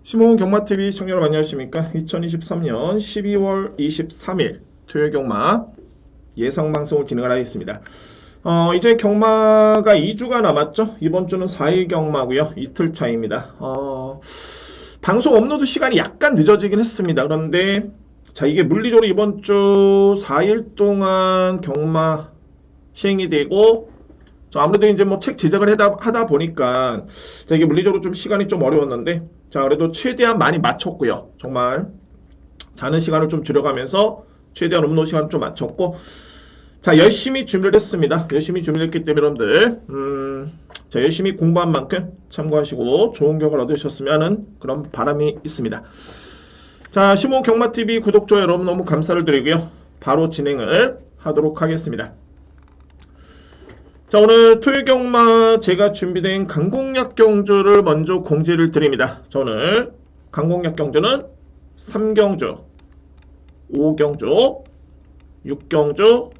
시모은 경마TV 시청자 여러분 안녕하십니까. 2023년 12월 23일 토요일 경마 예상방송을 진행을 하겠습니다. 이제 경마가 2주가 남았죠. 이번 주는 4일 경마고요. 이틀 차입니다. 방송 업로드 시간이 약간 늦어지긴 했습니다. 그런데 자, 이게 물리적으로 이번 주 4일 동안 경마 시행이 되고 아무래도 이제 뭐 책 제작을 하다 보니까 자, 이게 물리적으로 좀 시간이 좀 어려웠는데 자, 그래도 최대한 많이 맞췄고요. 정말 자는 시간을 좀 줄여가면서 최대한 업로드 시간을 좀 맞췄고 자, 열심히 준비를 했습니다. 열심히 준비를 했기 때문에 여러분들 자, 열심히 공부한 만큼 참고하시고 좋은 결과를 얻으셨으면 하는 그런 바람이 있습니다. 자, 시모은 경마TV 구독, 좋아요 여러분 너무 감사를 드리고요. 바로 진행을 하도록 하겠습니다. 자, 오늘 토요일 경마 제가 준비된 강공약 경주를 먼저 공지를 드립니다. 자, 오늘 강공약 경주는 3경주, 5경주, 6경주,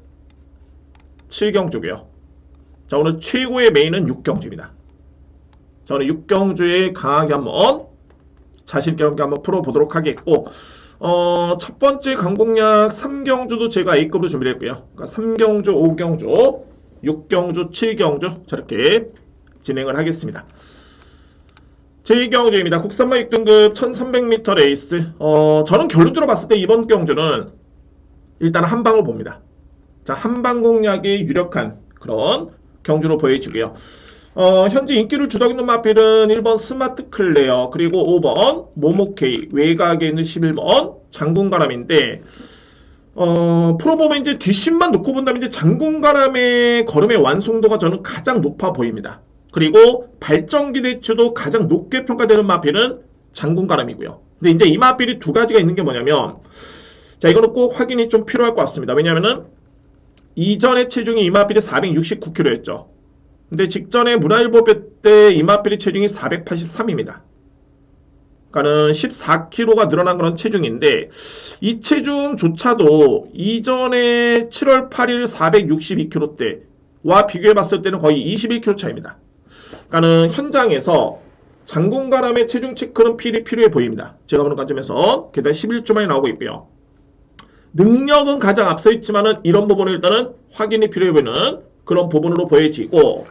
7경주고요. 자, 오늘 최고의 메인은 6경주입니다. 자, 오늘 6경주에 강하게 한번 자신있게 한번 풀어보도록 하겠고 첫 번째 강공약 3경주도 제가 A급으로 준비를 했고요. 그러니까 3경주, 5경주, 6경주, 7경주 저렇게 진행을 하겠습니다. 제2경주입니다. 국산마 6등급 1300m 레이스. 저는 결론적으로 봤을 때 이번 경주는 일단 한방을 봅니다. 자, 한방 공략이 유력한 그런 경주로 보여지고요. 현재 인기를 주도하고 있는 마필은 1번 스마트 클레어, 그리고 5번 모모케이, 외곽에 있는 11번 장군가람인데 프로 보면 이제 뒷심만 놓고 본다면 이제 장군가람의 걸음의 완성도가 저는 가장 높아 보입니다. 그리고 발전 기대치도 가장 높게 평가되는 마필은 장군가람이고요. 근데 이제 이 마필이 두 가지가 있는 게 뭐냐면, 자, 이거는 꼭 확인이 좀 필요할 것 같습니다. 왜냐면은 이전에 체중이 이 마필이 469kg였죠. 근데 직전에 문화일보 때 이 마필이 체중이 483입니다. 그러니까는 14kg가 늘어난 그런 체중인데 이 체중조차도 이전에 7월 8일 462kg 때와 비교해 봤을 때는 거의 21kg 차이입니다. 그러니까는 현장에서 장군가람의 체중 체크는 필요해 보입니다. 제가 보는 관점에서 게다가 11주 만에 나오고 있고요. 능력은 가장 앞서 있지만은 이런 부분을 일단은 확인이 필요해 보이는 그런 부분으로 보여지고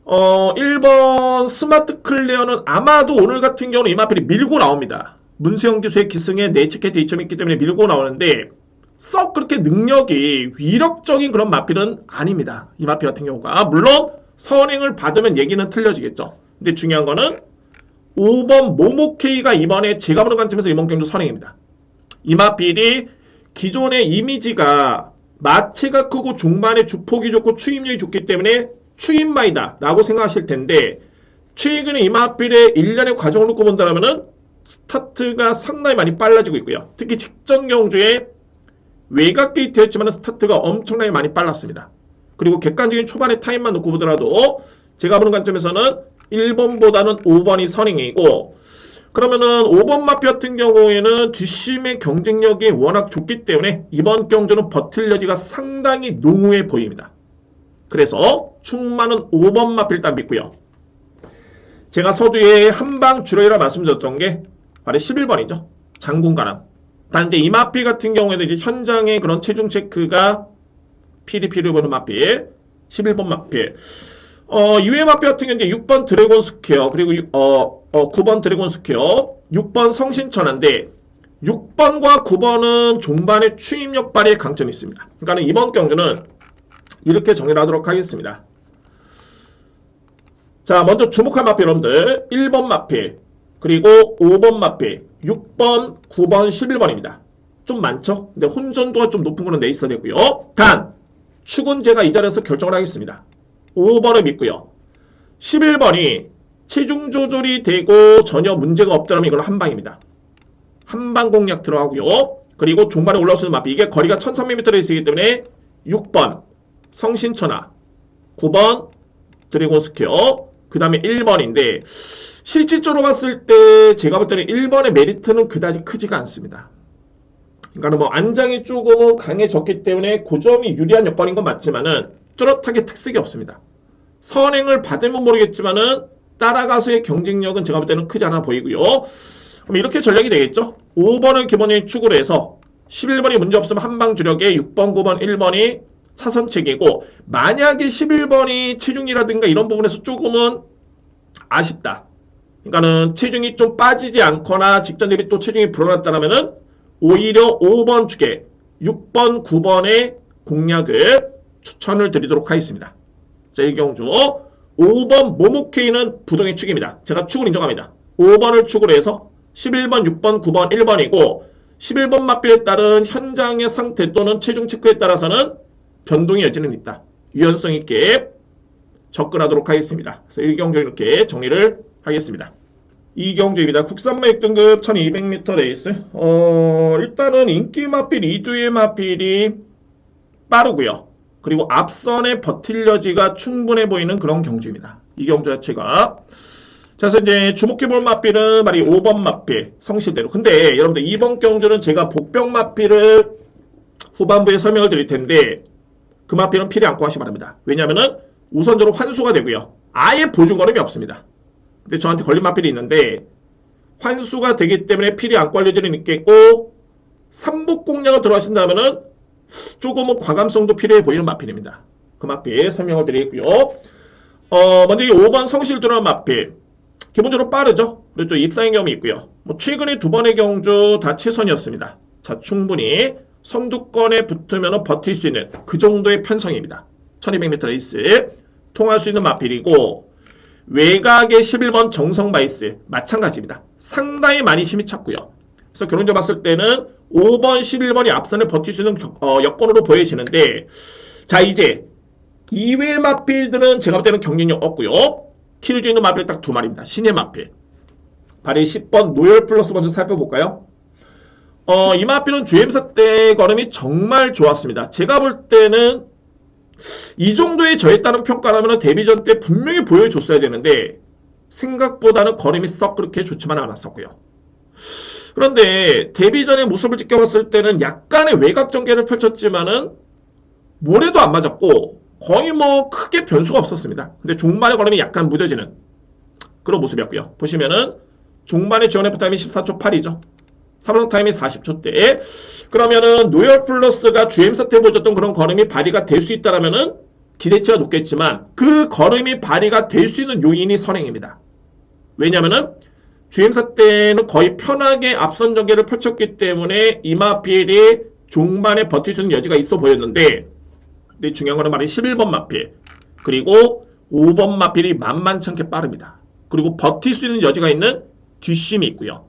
1번 스마트 클레어는 아마도 오늘 같은 경우는 이 마필이 밀고 나옵니다. 문세영 교수의 기승에 내측에 대점이 있기 때문에 밀고 나오는데 썩 그렇게 능력이 위력적인 그런 마필은 아닙니다. 이 마필 같은 경우가. 물론 선행을 받으면 얘기는 틀려지겠죠. 근데 중요한 거는 5번 모모케이가 이번에 제가 보는 관점에서 이번 경주 선행입니다. 이 마필이 기존의 이미지가 마체가 크고 종반의 주폭이 좋고 추임력이 좋기 때문에 추임마이다 라고 생각하실 텐데 최근에 이 마필의 1년의 과정을 놓고 본다면 스타트가 상당히 많이 빨라지고 있고요. 특히 직전 경주에 외곽 게이트였지만 스타트가 엄청나게 많이 빨랐습니다. 그리고 객관적인 초반의 타임만 놓고 보더라도 제가 보는 관점에서는 1번보다는 5번이 선행이고, 그러면은 5번 마필 같은 경우에는 뒷심의 경쟁력이 워낙 좋기 때문에 이번 경주는 버틸 여지가 상당히 농후해 보입니다. 그래서 충만은 5번 마필 일단 믿고요. 제가 서두에 한방 주로이라 말씀드렸던 게 바로 11번이죠. 장군가람. 단지 이 마필 같은 경우에는 이제 현장의 그런 체중 체크가 필요해 보는 마필, 11번 마필. 이외의 마필 같은 경우는 이제 6번 드래곤 스퀘어, 그리고 9번 드래곤 스퀘어, 6번 성신천한데 6번과 9번은 종반의 추임력 발휘의 강점이 있습니다. 그러니까 이번 경주는 이렇게 정리를 하도록 하겠습니다. 자, 먼저 주목할 마필 여러분들 1번 마필, 그리고 5번 마필, 6번, 9번, 11번입니다. 좀 많죠? 근데 혼전도가 좀 높은 거는 내 있어야 되고요. 단, 축은 제가 이 자리에서 결정을 하겠습니다. 5번을 믿고요. 11번이 체중 조절이 되고 전혀 문제가 없다면 이건 한방입니다. 한방 공략 들어가고요. 그리고 종반에 올라올 수 있는 마필, 이게 거리가 1300m에 있기 때문에 6번 성신천하, 9번 드래곤 스퀘어, 그 다음에 1번인데 실질적으로 봤을 때 제가 볼 때는 1번의 메리트는 그다지 크지가 않습니다. 그러니까 뭐 안장이 조금 강해졌기 때문에 그 점이 유리한 여건인 건 맞지만은 뚜렷하게 특색이 없습니다. 선행을 받으면 모르겠지만은 따라가서의 경쟁력은 제가 볼 때는 크지 않아 보이고요. 그럼 이렇게 전략이 되겠죠? 5번을 기본적인 축으로 해서 11번이 문제없으면 한방 주력에 6번, 9번, 1번이 차선책이고 만약에 11번이 체중이라든가 이런 부분에서 조금은 아쉽다. 그러니까는 체중이 좀 빠지지 않거나 직전 대비 또 체중이 불어났다면은 오히려 5번 축에 6번, 9번의 공략을 추천을 드리도록 하겠습니다. 자, 이 경주 5번 모모케이는 부동의 축입니다. 제가 축을 인정합니다. 5번을 축으로 해서 11번, 6번, 9번, 1번이고 11번 맞비에 따른 현장의 상태 또는 체중 체크에 따라서는 변동의 여지는 있다. 유연성 있게 접근하도록 하겠습니다. 그래서 1경주 이렇게 정리를 하겠습니다. 2경주입니다. 국산마 6등급 1200m 레이스. 일단은 인기 마필 2두의 마필이 빠르고요. 그리고 앞선에 버틸 여지가 충분해 보이는 그런 경주입니다. 이 경주 자체가. 자, 그래서 이제 주목해볼 마필은 말이 5번 마필, 성실대로. 근데 여러분들 이번 경주는 제가 복병 마필을 후반부에 설명을 드릴 텐데 그 마필은 필히 안고 하시기 바랍니다. 왜냐면은 우선적으로 환수가 되고요. 아예 보증 걸음이 없습니다. 근데 저한테 걸린 마필이 있는데 환수가 되기 때문에 필히 안고 할 여지는 있겠고 3복 공략을 들어가신다면은 조금은 과감성도 필요해 보이는 마필입니다. 그 마필 설명을 드리겠고요. 먼저 이 5번 성실 들어간 마필. 기본적으로 빠르죠. 그렇죠. 입상의 경험이 있고요. 최근에 두 번의 경주 다 최선이었습니다. 자, 충분히 선두권에 붙으면 버틸 수 있는 그 정도의 편성입니다. 1200m 레이스 통할 수 있는 마필이고 외곽의 11번 정성바이스 마찬가지입니다. 상당히 많이 힘이 찼고요. 그래서 결론적으로 봤을 때는 5번, 11번이 앞선을 버틸 수 있는 여건으로 보여지는데 자, 이제 이외의 마필들은 제가 볼 때는 경쟁력 없고요. 키를 주 있는 마필 딱 두 마리입니다. 신의 마필. 발의 10번 노열 플러스 먼저 살펴볼까요? 이 마필은 주행사 때 걸음이 정말 좋았습니다. 제가 볼 때는 이 정도의 저에 따른 평가라면 데뷔전 때 분명히 보여줬어야 되는데 생각보다는 걸음이 썩 그렇게 좋지만 않았었고요. 그런데 데뷔전의 모습을 지켜봤을 때는 약간의 외곽 전개를 펼쳤지만은 모래도 안 맞았고 거의 뭐 크게 변수가 없었습니다. 근데 종반의 걸음이 약간 무뎌지는 그런 모습이었고요. 보시면은 종반의 지원 F타임이 14초 8이죠. 삼성 타임이 40초대. 그러면은 노열 플러스가 주행사 때 보여줬던 그런 걸음이 발휘가 될 수 있다라면은 기대치가 높겠지만 그 걸음이 발휘가 될 수 있는 요인이 선행입니다. 왜냐면은 주행사 때는 거의 편하게 앞선 전개를 펼쳤기 때문에 이마필이 종반에 버틸 수 있는 여지가 있어 보였는데 근데 중요한 거는 말이 11번 마필 그리고 5번 마필이 만만찮게 빠릅니다. 그리고 버틸 수 있는 여지가 있는 뒷심이 있고요.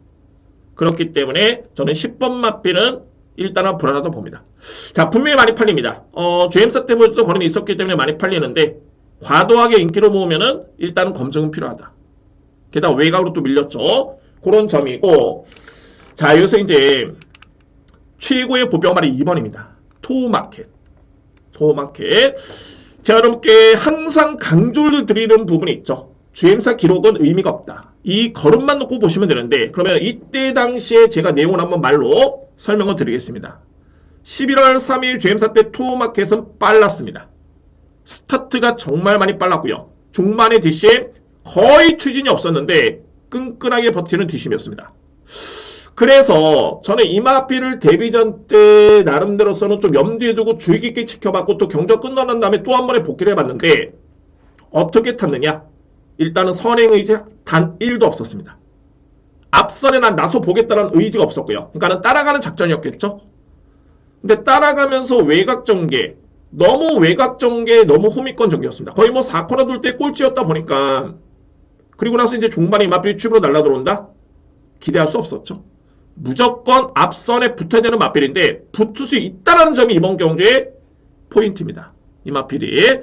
그렇기 때문에 저는 10번 마필은 일단은 불안하다고 봅니다. 자, 분명히 많이 팔립니다. 주행사 때 보여줬던 걸음이 있었기 때문에 많이 팔리는데 과도하게 인기를 모으면은 일단은 검증은 필요하다. 게다가 외곽으로 또 밀렸죠. 그런 점이고 자, 여기서 이제 최고의 보병말이 2번입니다. 토우마켓. 제가 여러분께 항상 강조를 드리는 부분이 있죠. 주행사 기록은 의미가 없다. 이 걸음만 놓고 보시면 되는데 그러면 이때 당시에 제가 내용을 한번 말로 설명을 드리겠습니다. 11월 3일 주행사 때 토우마켓은 빨랐습니다. 스타트가 정말 많이 빨랐고요. 중반의 뒷심 거의 추진이 없었는데 끈끈하게 버티는 뒷심이었습니다. 그래서 저는 이마필을 데뷔전 때 나름대로서는 좀 염두에 두고 주의 깊게 지켜봤고 또 경주가 끝나는 다음에 또 한 번에 복귀를 해봤는데 어떻게 탔느냐? 일단은 선행 의지 단 1도 없었습니다. 앞선에 난 나서 보겠다는 의지가 없었고요. 그러니까는 따라가는 작전이었겠죠. 근데 따라가면서 외곽 전개, 너무 외곽 전개, 너무 후미권 전개였습니다. 거의 뭐 4코너 돌 때 꼴찌였다 보니까 그리고 나서 이제 종반에 이마필이 튜브로 날라 들어온다? 기대할 수 없었죠. 무조건 앞선에 붙어야 되는 마필인데 붙을 수 있다는 점이 이번 경주의 포인트입니다. 이마필이.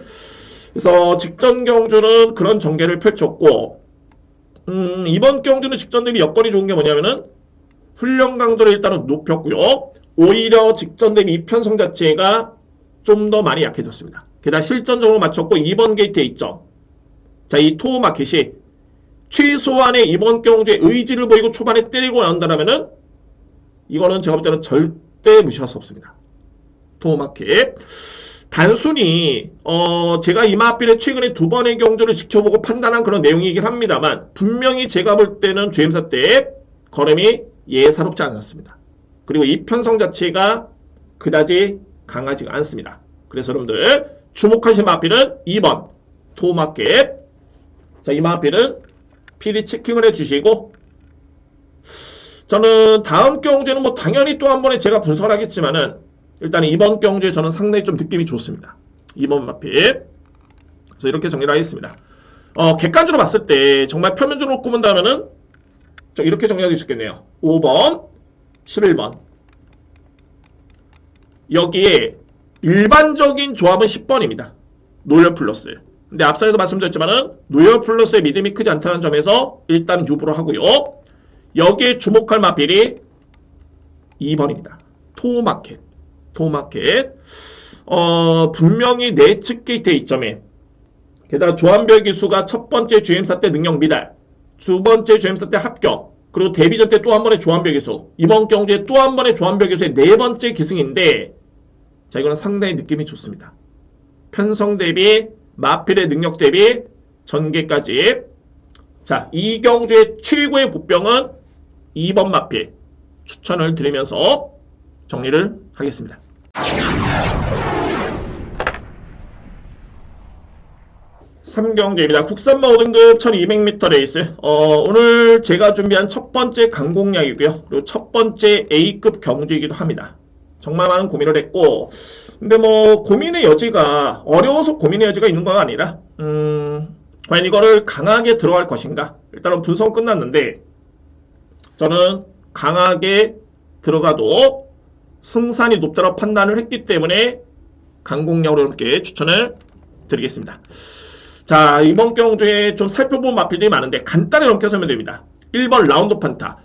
그래서 직전 경주는 그런 전개를 펼쳤고 이번 경주는 직전 대비 여건이 좋은 게 뭐냐면은 훈련 강도를 일단은 높였고요. 오히려 직전 대비 이편성 자체가 좀 더 많이 약해졌습니다. 게다가 실전적으로 맞췄고 2번 게이트에 있죠. 자, 이 토우마켓이 최소한의 이번 경주에 의지를 보이고 초반에 때리고 나온다면은 이거는 제가 볼 때는 절대 무시할 수 없습니다. 토우마켓. 단순히 제가 이마필의 최근에 두 번의 경주를 지켜보고 판단한 그런 내용이긴 합니다만 분명히 제가 볼 때는 주행사 때 걸음이 예사롭지 않았습니다. 그리고 이 편성 자체가 그다지 강하지가 않습니다. 그래서 여러분들 주목하실 마필은 2번 토마켓. 자, 이 마필은 필히 체킹을 해주시고, 저는 다음 경주는 뭐 당연히 또 한 번에 제가 분석을 하겠지만은 일단 이번 경주에 저는 상당히 좀 느낌이 좋습니다. 2번 마필. 그래서 이렇게 정리를 하겠습니다. 객관적으로 봤을 때 정말 표면적으로 꼽은다면은 이렇게 정리할 수 있겠네요. 5번, 11번. 여기에 일반적인 조합은 10번입니다. 노열 플러스. 근데 앞서에도 말씀드렸지만은 노열 플러스의 믿음이 크지 않다는 점에서 일단 유보로 하고요. 여기에 주목할 마필이 2번입니다. 토마켓. 분명히 내측 게이트 이점에 게다가 조합별 기수가 첫 번째 주행사 때 능력 미달, 두 번째 주행사 때 합격, 그리고 데뷔전 때 또 한 번의 조합별 기수, 이번 경주에 또 한 번의 조합별 기수의 네 번째 기승인데, 자, 이거는 상당히 느낌이 좋습니다. 편성 대비, 마필의 능력 대비, 전개까지. 자, 이 경주의 최고의 복병은 2번 마필 추천을 드리면서 정리를 하겠습니다. 삼경주입니다. 국산마 5등급 1200m 레이스. 오늘 제가 준비한 첫 번째 강공략이고요. 그리고 첫 번째 A급 경주이기도 합니다. 정말 많은 고민을 했고, 근데 뭐 고민의 여지가 어려워서 고민의 여지가 있는 건 아니라 과연 이거를 강하게 들어갈 것인가. 일단은 분석은 끝났는데 저는 강하게 들어가도 승산이 높다고 판단을 했기 때문에 강공략으로 이렇게 추천을 드리겠습니다. 자, 이번 경주에 좀 살펴본 마필들이 많은데 간단히 넘겨 설명드립니다. 1번 라운드 판타.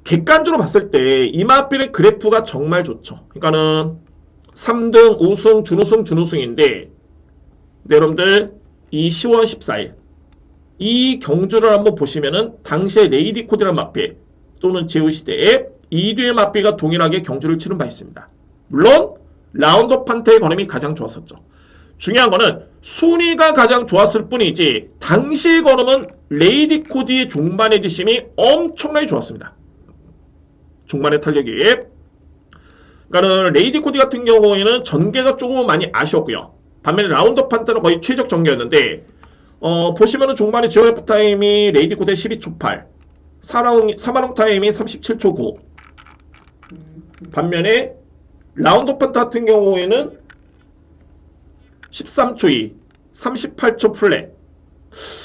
객관적으로 봤을 때 이 마필의 그래프가 정말 좋죠. 그러니까는 3등, 우승, 준우승인데, 네, 여러분들 이 10월 14일 이 경주를 한번 보시면은 당시에 레이디 코디라는 마필 또는 제우시대에 이두의 마필과 동일하게 경주를 치른 바 있습니다. 물론 라운드 판타의 걸음이 가장 좋았었죠. 중요한 거는 순위가 가장 좋았을 뿐이지 당시의 걸음은 레이디 코디의 종반의 뒷심이 엄청나게 좋았습니다. 종반의 탄력이. 그러니까는 레이디 코디 같은 경우에는 전개가 조금 많이 아쉬웠고요. 반면에 라운드 판타는 거의 최적 전개였는데 보시면은 종반의 지오F 타임이 레이디 코디의 12초 8, 사마롱 타임이 37초 9. 반면에 라운드 판타 같은 경우에는 13초 2, 38초 플랫.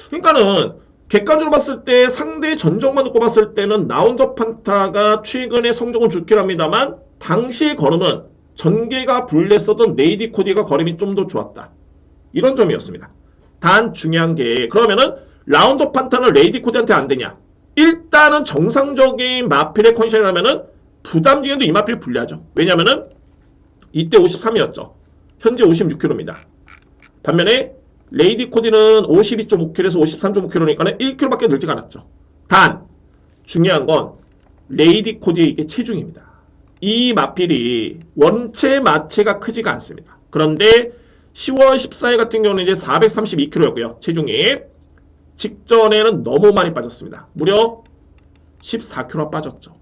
그러니까는 객관적으로 봤을 때 상대의 전적만 놓고 봤을 때는 라운드 판타가 최근에 성적은 좋긴 합니다만 당시의 걸음은 전개가 불렸었던 레이디 코디가 걸음이 좀 더 좋았다. 이런 점이었습니다. 단 중요한 게 그러면은 라운드 판타는 레이디 코디한테 안 되냐? 일단은 정상적인 마필의 컨디션이라면은 부담 중에도 이 마필이 불리하죠. 왜냐면은 이때 53이었죠. 현재 56kg입니다. 반면에 레이디 코디는 52.5kg에서 53.5kg니까 1kg밖에 늘지가 않았죠. 단 중요한 건 레이디 코디의 이게 체중입니다. 이 마필이 원체 마체가 크지가 않습니다. 그런데 10월 14일 같은 경우는 이제 432kg였고요. 체중이 직전에는 너무 많이 빠졌습니다. 무려 14kg 빠졌죠.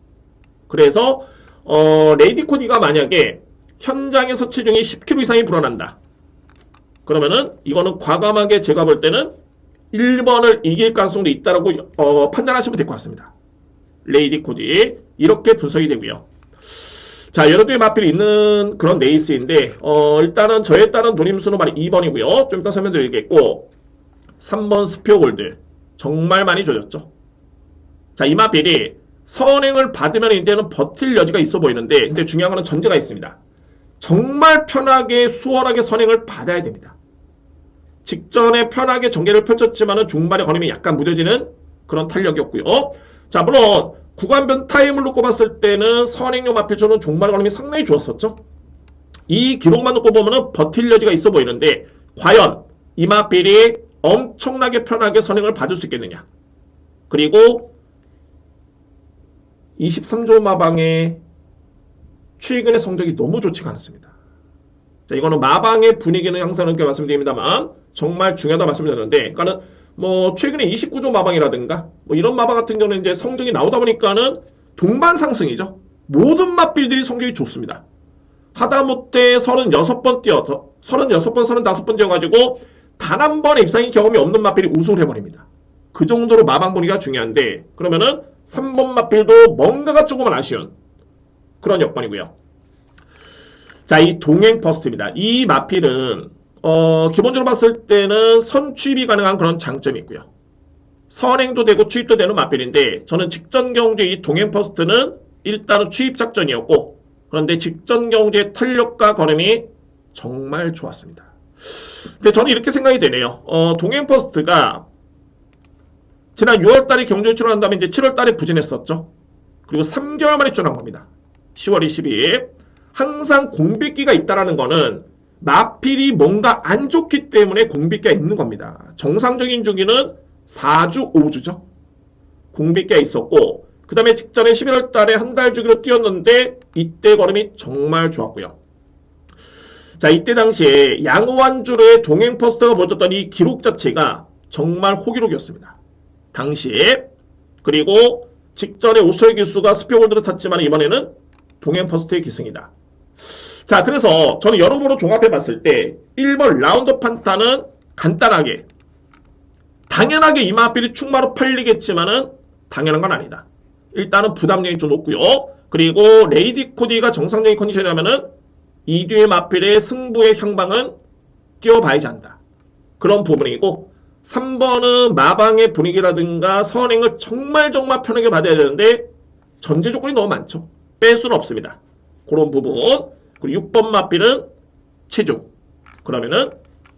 그래서 레이디 코디가 만약에 현장에서 체중이 10kg 이상이 불어난다. 그러면은 이거는 과감하게 제가 볼 때는 1번을 이길 가능성도 있다라고 판단하시면 될 것 같습니다. 레이디 코디 이렇게 분석이 되고요. 자, 여러 개의 마필이 있는 그런 레이스인데 일단은 저에 따른 노림수는 2번이고요. 좀 이따 설명드리겠고 3번 스피어 골드 정말 많이 조졌죠. 자, 이 마필이 선행을 받으면 이제는 버틸 여지가 있어 보이는데 근데 중요한 건 전제가 있습니다. 정말 편하게 수월하게 선행을 받아야 됩니다. 직전에 편하게 전개를 펼쳤지만은 중반에 걸음이 약간 무뎌지는 그런 탄력이었고요. 자, 물론 구간변 타임을 놓고 봤을 때는 선행용 마필조는 종반의 걸음이 상당히 좋았었죠. 이 기록만 놓고 보면은 버틸 여지가 있어 보이는데 과연 이 마필이 엄청나게 편하게 선행을 받을 수 있겠느냐. 그리고 23조 마방의 최근의 성적이 너무 좋지가 않습니다. 자, 이거는 마방의 분위기는 항상 이렇게 말씀드립니다만 정말 중요하다 말씀드렸는데, 그러니까는 뭐 최근에 29조 마방이라든가 뭐 이런 마방 같은 경우는 이제 성적이 나오다 보니까는 동반 상승이죠. 모든 마필들이 성적이 좋습니다. 하다못해 36번 뛰어서 36번, 35번 뛰어가지고 단 한 번의 입상의 경험이 없는 마필이 우승을 해버립니다. 그 정도로 마방 분위기가 중요한데 그러면은 3번 마필도 뭔가가 조금은 아쉬운 그런 여건이고요. 자, 이 동행 퍼스트입니다. 이 마필은 기본적으로 봤을 때는 선취입이 가능한 그런 장점이 있고요. 선행도 되고 추입도 되는 마필인데 저는 직전 경주에 이 동행 퍼스트는 일단은 추입 작전이었고 그런데 직전 경주의 탄력과 걸음이 정말 좋았습니다. 근데 저는 이렇게 생각이 되네요. 동행 퍼스트가 지난 6월달에 경주에 출원한 다음에 이제 7월달에 부진했었죠. 그리고 3개월 만에 출원한 겁니다. 10월 22일. 항상 공백기가 있다라는 거는 마필이 뭔가 안 좋기 때문에 공백기가 있는 겁니다. 정상적인 주기는 4주, 5주죠. 공백기가 있었고 그 다음에 직전에 11월 달에 한 달 주기로 뛰었는데 이때 걸음이 정말 좋았고요. 자, 이때 당시에 양호한주로의 동행 퍼스트가 보여줬던 이 기록 자체가 정말 호기록이었습니다. 당시에. 그리고 직전에 오스트레일 기수가 스피어골드를 탔지만 이번에는 동행 퍼스트의 기승이다. 자, 그래서 저는 여러모로 종합해 봤을 때 1번 라운드 판타는 간단하게 당연하게 이 마필이 충마로 팔리겠지만은 당연한 건 아니다. 일단은 부담력이 좀 높고요. 그리고 레이디 코디가 정상적인 컨디션이라면은 이 뒤의 마필의 승부의 향방은 뛰어봐야지 한다. 그런 부분이고 3번은 마방의 분위기라든가 선행을 정말 편하게 받아야 되는데 전제 조건이 너무 많죠. 뺄 수는 없습니다. 그런 부분. 그리고 6번 마필은 체중. 그러면은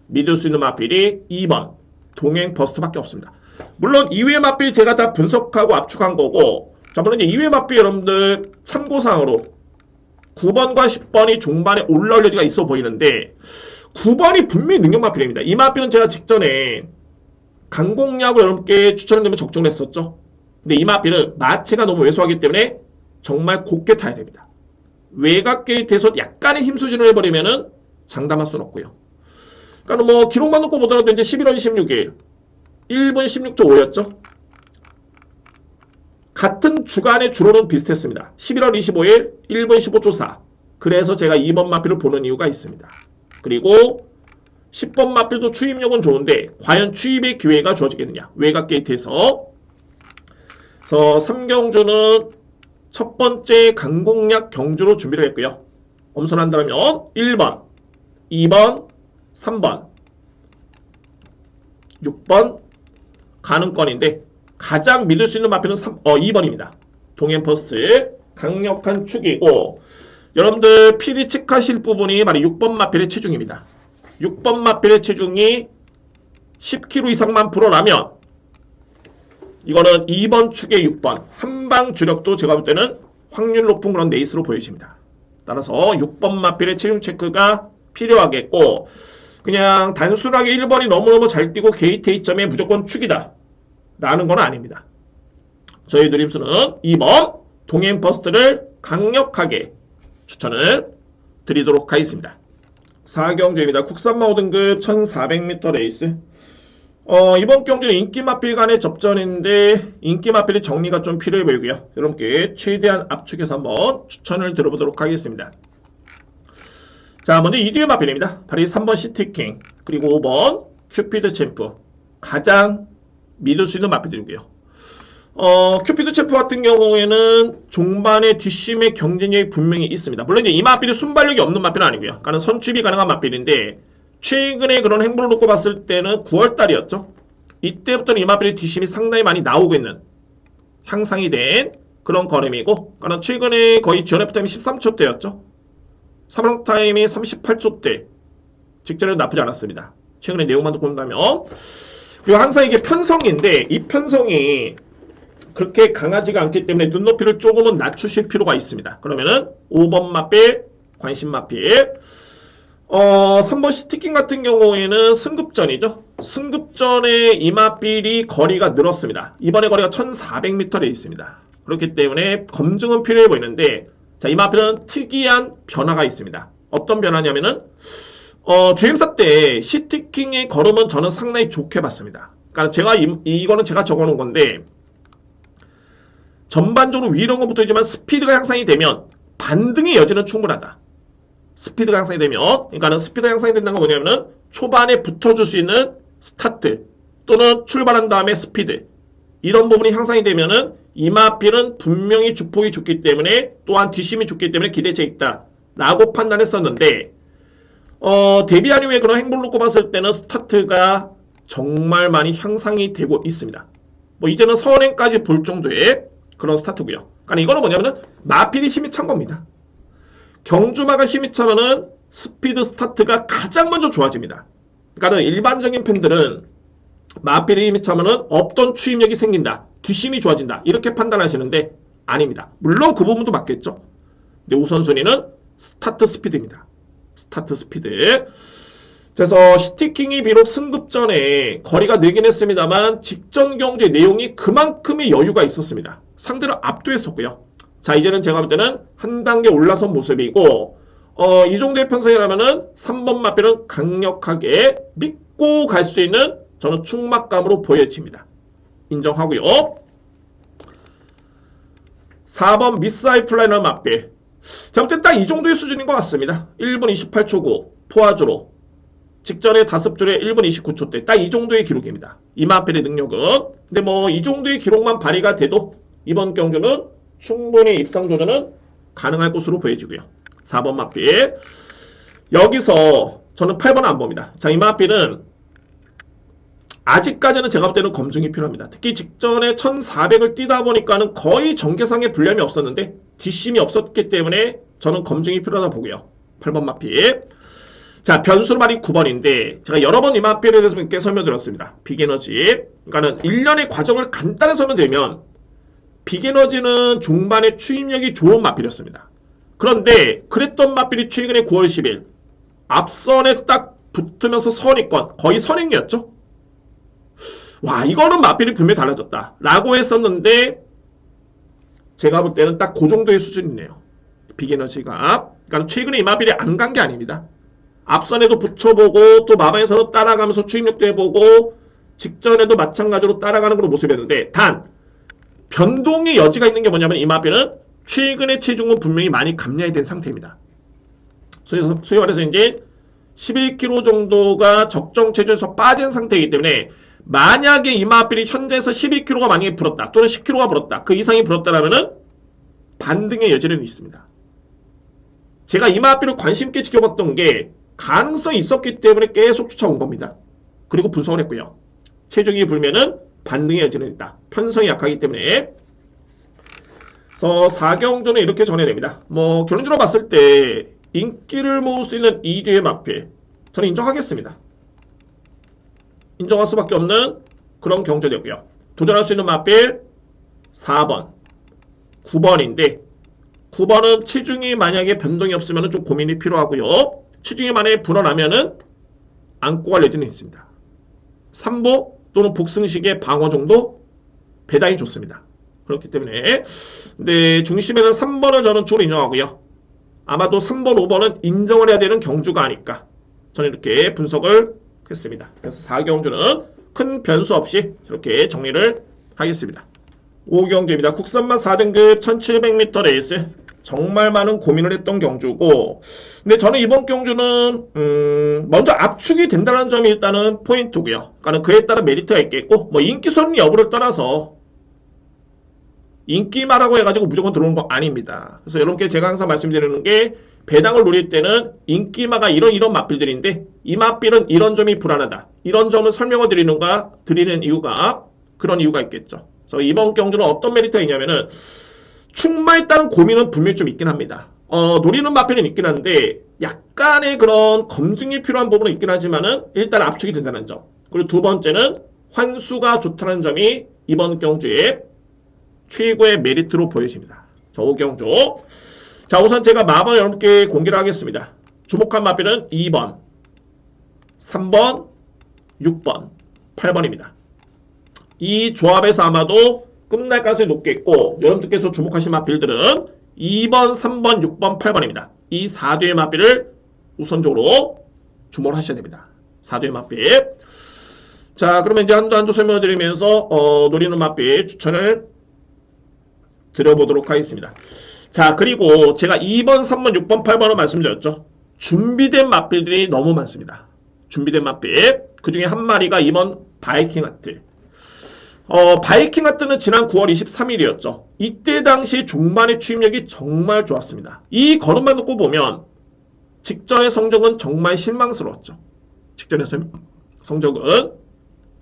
믿을 수 있는 마필이 2번 동행 버스트밖에 없습니다. 물론 이외의 마필 제가 다 분석하고 압축한 거고 자, 물론 이제 이외의 마필 여러분들 참고사항으로 9번과 10번이 종반에 올라올 여지가 있어 보이는데 9번이 분명히 능력 마필입니다. 이 마필은 제가 직전에 강공략을 여러분께 추천드리면 적중을 했었죠. 근데 이 마필은 마체가 너무 왜소하기 때문에 정말 곱게 타야 됩니다. 외곽 게이트에서 약간의 힘수진을 해버리면은 장담할 수는 없고요. 그러니까 뭐 기록만 놓고 보더라도 이제 11월 26일 1분 16초 5였죠. 같은 주간의 주로는 비슷했습니다. 11월 25일 1분 15초 4. 그래서 제가 2번 마필을 보는 이유가 있습니다. 그리고 10번 마필도 추입력은 좋은데 과연 추입의 기회가 주어지겠느냐. 외곽 게이트에서. 그래서 3경주는 첫 번째 강공략 경주로 준비를 했고요. 엄선한다면 1번, 2번, 3번, 6번 가능권인데 가장 믿을 수 있는 마필은 2번입니다. 동행 퍼스트 강력한 축이고 여러분들 필히 체크하실 부분이 바로 6번 마필의 체중입니다. 6번 마필의 체중이 10kg 이상만 불어나면 이거는 2번 축의 6번 한방 주력도 제가 볼 때는 확률 높은 그런 레이스로 보여집니다. 따라서 6번 마필의 체중 체크가 필요하겠고 그냥 단순하게 1번이 너무너무 잘 뛰고 게이트 A점에 무조건 축이다 라는 건 아닙니다. 저희 드림스는 2번 동행 버스트를 강력하게 추천을 드리도록 하겠습니다. 4경주입니다. 국산마호 등급 1400m 레이스. 이번 경주는 인기 마필 간의 접전인데 인기 마필의 정리가 좀 필요해 보이고요. 여러분께 최대한 압축해서 한번 추천을 들어보도록 하겠습니다. 자, 먼저 2뒤의 마필입니다. 바로 3번 시티킹 그리고 5번 큐피드 챔프. 가장 믿을 수 있는 마필들이고요. 큐피드 챔프 같은 경우에는 종반의 뒷심의 경쟁력이 분명히 있습니다. 물론 이제 이 마필이 순발력이 없는 마필은 아니고요. 그러니까 선취입이 가능한 마필인데 최근에 그런 행보를 놓고 봤을 때는 9월달이었죠. 이때부터는 이 마필의 뒷심이 상당히 많이 나오고 있는 향상이 된 그런 걸음이고 그러니까 최근에 거의 지원F 타임이 13초대였죠. 3월 타임이 38초대. 직전에도 나쁘지 않았습니다. 최근에 내용만 듣고 본다면. 그리고 항상 이게 편성인데 이 편성이 그렇게 강하지가 않기 때문에 눈높이를 조금은 낮추실 필요가 있습니다. 그러면은 5번 마필, 관심 마필. 3번 시티킹 같은 경우에는 승급전이죠. 승급전에 이 마필이 거리가 늘었습니다. 이번에 거리가 1400m에 있습니다. 그렇기 때문에 검증은 필요해 보이는데 자, 이 마필은 특이한 변화가 있습니다. 어떤 변화냐면은 주행사 때 시티킹의 걸음은 저는 상당히 좋게 봤습니다. 그러니까 제가 이거는 제가 적어놓은 건데 전반적으로 위력은 붙어있지만 스피드가 향상이 되면 반등의 여지는 충분하다. 스피드가 향상이 되면, 그러니까는 스피드가 향상이 된다는 건 뭐냐면은 초반에 붙어줄 수 있는 스타트 또는 출발한 다음에 스피드, 이런 부분이 향상이 되면은 이마필은 분명히 주폭이 좋기 때문에 또한 뒷심이 좋기 때문에 기대치 있다 라고 판단했었는데, 데뷔한 이후에 그런 행보를 놓고 봤을 때는 스타트가 정말 많이 향상이 되고 있습니다. 뭐 이제는 선행까지 볼 정도의 그런 스타트고요. 그러니까 이거는 뭐냐면은 마필이 힘이 찬 겁니다. 경주마가 힘이 차면은 스피드 스타트가 가장 먼저 좋아집니다. 그러니까 일반적인 팬들은 마필이 힘이 차면은 없던 추임력이 생긴다, 뒷심이 좋아진다 이렇게 판단하시는데 아닙니다. 물론 그 부분도 맞겠죠. 근데 우선순위는 스타트 스피드입니다. 스타트 스피드. 그래서 시티킹이 비록 승급전에 거리가 늘긴 했습니다만 직전 경주의 내용이 그만큼의 여유가 있었습니다. 상대를 압도했었고요. 자, 이제는 제가 볼 때는 한 단계 올라선 모습이고, 이 정도의 편성이라면은 3번 마필은 강력하게 믿고 갈 수 있는 저는 충막감으로 보여집니다. 인정하고요. 4번 미사일 플라이너 마필. 제가 볼 때 딱 이 정도의 수준인 것 같습니다. 1분 28초 9 포화주로 직전에 5줄에 1분 29초 때 딱 이 정도의 기록입니다. 이마필의 능력은. 근데 뭐 이 정도의 기록만 발휘가 돼도 이번 경주는 충분히 입상 도전은 가능할 것으로 보여지고요. 4번 마필. 여기서 저는 8번 안 봅니다. 자, 이마필은 아직까지는 제가 볼 때는 검증이 필요합니다. 특히 직전에 1400을 뛰다 보니까는 거의 전개상의 불리함이 없었는데 뒷심이 없었기 때문에 저는 검증이 필요하다 보고요. 8번 마필. 자, 변수로 말이 9번인데 제가 여러 번 이 마필에 대해서 몇 설명드렸습니다. 빅에너지. 그러니까는 1년의 과정을 간단히 설명드리면 빅에너지는 종반에 추임력이 좋은 마필이었습니다. 그런데 그랬던 마필이 최근에 9월 10일 앞선에 딱 붙으면서 선입권, 거의 선행이었죠. 와, 이거는 마필이 분명히 달라졌다 라고 했었는데 제가 볼 때는 딱 그 정도의 수준이네요. 빅에너지가. 그러니까 최근에 이 마필이 안 간 게 아닙니다. 앞선에도 붙여보고 또 마방에서도 따라가면서 추임력도 해보고 직전에도 마찬가지로 따라가는 그런 모습이었는데, 단 변동의 여지가 있는 게 뭐냐면 이 마필은 최근의 체중은 분명히 많이 감량이 된 상태입니다. 소위 말해서 이제 11kg 정도가 적정 체중에서 빠진 상태이기 때문에 만약에 이 마필이 현재에서 11kg가 만약에 불었다 또는 10kg가 불었다, 그 이상이 불었다라면은 반등의 여지는 있습니다. 제가 이 마필을 관심 있게 지켜봤던 게 가능성이 있었기 때문에 계속 쫓아온 겁니다. 그리고 분석을 했고요. 체중이 불면은 반등의 여지는 있다. 편성이 약하기 때문에. 그래서 4경주는 이렇게 전해냅니다. 뭐 결론적으로 봤을 때 인기를 모을 수 있는 2뒤의 마필 저는 인정하겠습니다. 인정할 수밖에 없는 그런 경주되고요. 도전할 수 있는 마필 4번, 9번인데 9번은 체중이 만약에 변동이 없으면 좀 고민이 필요하고요. 체중이 만약에 불어나면은 안고 갈 여지는 있습니다. 3보 또는 복승식의 방어 정도 배당이 좋습니다. 그렇기 때문에 근데 중심에는 3번을 저는 주로 인정하고요. 아마도 3번, 5번은 인정을 해야 되는 경주가 아닐까 저는 이렇게 분석을 했습니다. 그래서 4경주는 큰 변수 없이 이렇게 정리를 하겠습니다. 5경주입니다. 국산마 4등급 1700m 레이스. 정말 많은 고민을 했던 경주고, 근데 저는 이번 경주는 먼저 압축이 된다는 점이 일단은 포인트고요. 그러니까 그에 따른 메리트가 있겠고, 뭐 인기 순위 여부를 떠나서 인기마라고 해가지고 무조건 들어오는 거 아닙니다. 그래서 여러분께 제가 항상 말씀드리는 게 배당을 노릴 때는 인기마가 이런 마필들인데 이 마필은 이런 점이 불안하다, 이런 점을 설명을 드리는 이유가 그런 이유가 있겠죠. 그래서 이번 경주는 어떤 메리트가 있냐면은 충마에 따른 고민은 분명히 좀 있긴 합니다. 노리는 마필은 있긴 한데 약간의 그런 검증이 필요한 부분은 있긴 하지만은 일단 압축이 된다는 점. 그리고 두 번째는 환수가 좋다는 점이 이번 경주의 최고의 메리트로 보여집니다. 자, 5경주. 자, 우선 제가 마방을 여러분께 공개를 하겠습니다. 주목한 마필은 2번, 3번, 6번, 8번입니다. 이 조합에서 아마도 끝날 가능성이 높겠고, 여러분들께서 주목하신 마필들은 2번, 3번, 6번, 8번입니다. 이 4대의 마필을 우선적으로 주목을 하셔야 됩니다. 4대의 마필. 자, 그러면 이제 한도 설명을 드리면서 노리는 마필 추천을 드려보도록 하겠습니다. 자, 그리고 제가 2번, 3번, 6번, 8번을 말씀드렸죠. 준비된 맛빌들이 너무 많습니다. 준비된 맛빌. 그 중에 한 마리가 2번 바이킹 하트. 바이킹 하트는 지난 9월 23일이었죠. 이때 당시 종반의 추임력이 정말 좋았습니다. 이 걸음만 놓고 보면 직전의 성적은 정말 실망스러웠죠. 직전의 성적은.